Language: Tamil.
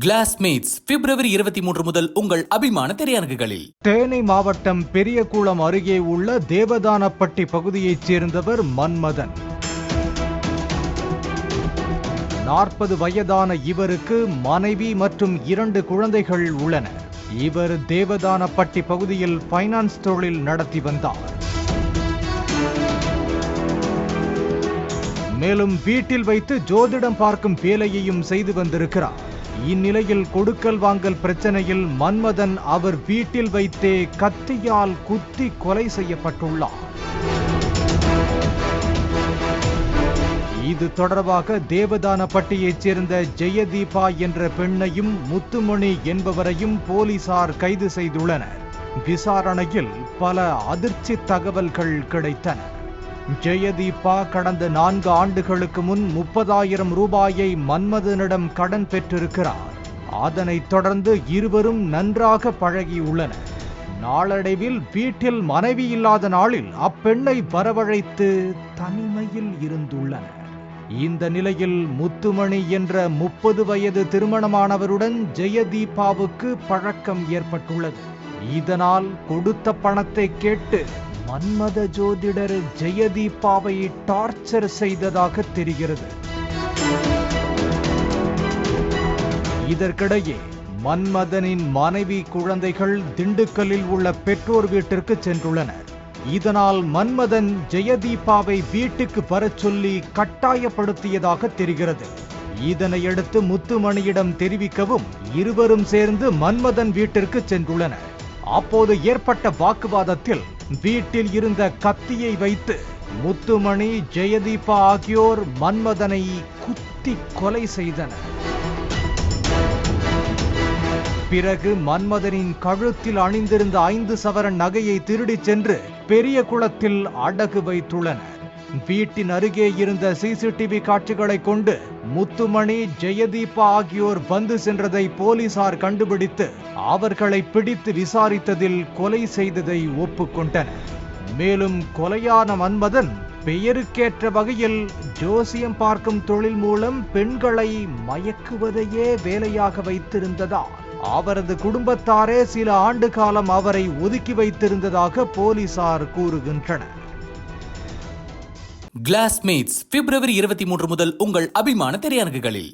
கிளாஸ்மேட்ஸ் பிப்ரவரி 23 முதல் உங்கள் அபிமான திரையரங்குகளில். தேனி மாவட்டம் பெரியகுளம் அருகே உள்ள தேவதானப்பட்டி பகுதியைச் சேர்ந்தவர் மன்மதன். 40 வயதான இவருக்கு மனைவி மற்றும் 2 குழந்தைகள் உள்ளனர். இவர் தேவதானப்பட்டி பகுதியில் பைனான்ஸ் தொழில் நடத்தி வந்தார். மேலும் வீட்டில் வைத்து ஜோதிடம் பார்க்கும் வேலையையும் செய்து வந்திருக்கிறார். இந்நிலையில் கொடுக்கல் வாங்கல் பிரச்சனையில் மன்மதன் அவர் வீட்டில் வைத்தே கத்தியால் குத்தி கொலை செய்யப்பட்டுள்ளார். இது தொடர்பாக தேவதானப்பட்டியைச் சேர்ந்த ஜெயதீபா என்ற பெண்ணையும் முத்துமணி என்பவரையும் போலீசார் கைது செய்துள்ளனர். விசாரணையில் பல அதிர்ச்சி தகவல்கள் கிடைத்தன. ஜெயதீபா கடந்த 4 ஆண்டுகளுக்கு முன் 30,000 ரூபாயை மன்மதனிடம் கடன் பெற்றிருக்கிறார். அதனைத் தொடர்ந்து இருவரும் நன்றாக பழகியுள்ளனர். நாளடைவில் வீட்டில் மனைவி இல்லாத நாளில் அப்பெண்ணை வரவழைத்து தனிமையில் இருந்துள்ளனர். இந்த நிலையில் முத்துமணி என்ற 30 வயது திருமணமானவருடன் ஜெயதீபாவுக்கு பழக்கம் ஏற்பட்டுள்ளது. இதனால் கொடுத்த பணத்தை கேட்டு மன்மத ஜோதிடர் ஜெயதீபாவை டார்ச்சர் செய்ததாக தெரிகிறது. இதற்கிடையே மன்மதனின் மனைவி குழந்தைகள் திண்டுக்கல்லில் உள்ள பெற்றோர் வீட்டிற்கு சென்றுள்ளனர். இதனால் மன்மதன் ஜெயதீபாவை வீட்டுக்கு வரச் சொல்லி கட்டாயப்படுத்தியதாக தெரிகிறது. இதனையடுத்து முத்துமணியிடம் தெரிவிக்கவும் இருவரும் சேர்ந்து மன்மதன் வீட்டிற்கு சென்றுள்ளனர். அப்போது ஏற்பட்ட வாக்குவாதத்தில் வீட்டில் இருந்த கத்தியை வைத்து முத்துமணி, ஜெயதீபா ஆகியோர் மன்மதனை குத்தி கொலை செய்தனர். பிறகு மன்மதனின் கழுத்தில் அணிந்திருந்த 5 சவரன் நகையை திருடிச் சென்று பெரியகுளத்தில் அடகு வைத்துள்ளனர். வீட்டின் அருகே இருந்த சிசிடிவி காட்சிகளை கொண்டு முத்துமணி, ஜெயதீபா ஆகியோர் வந்து சென்றதை போலீசார் கண்டுபிடித்து அவர்களை பிடித்து விசாரித்ததில் கொலை செய்ததை ஒப்புக்கொண்டனர். மேலும் கொலையான மன்மதன் பெயருக்கேற்ற வகையில் ஜோசியம் பார்க்கும் தொழில் மூலம் பெண்களை மயக்குவதையே வேலையாக வைத்திருந்ததால் அவரது குடும்பத்தாரே சில ஆண்டு காலம் அவரை ஒதுக்கி வைத்திருந்ததாக போலீசார் கூறுகின்றனர். கிளாஸ்மேட்ஸ் பிப்ரவரி 23 முதல் உங்கள் அபிமான திரையரங்குகளில்.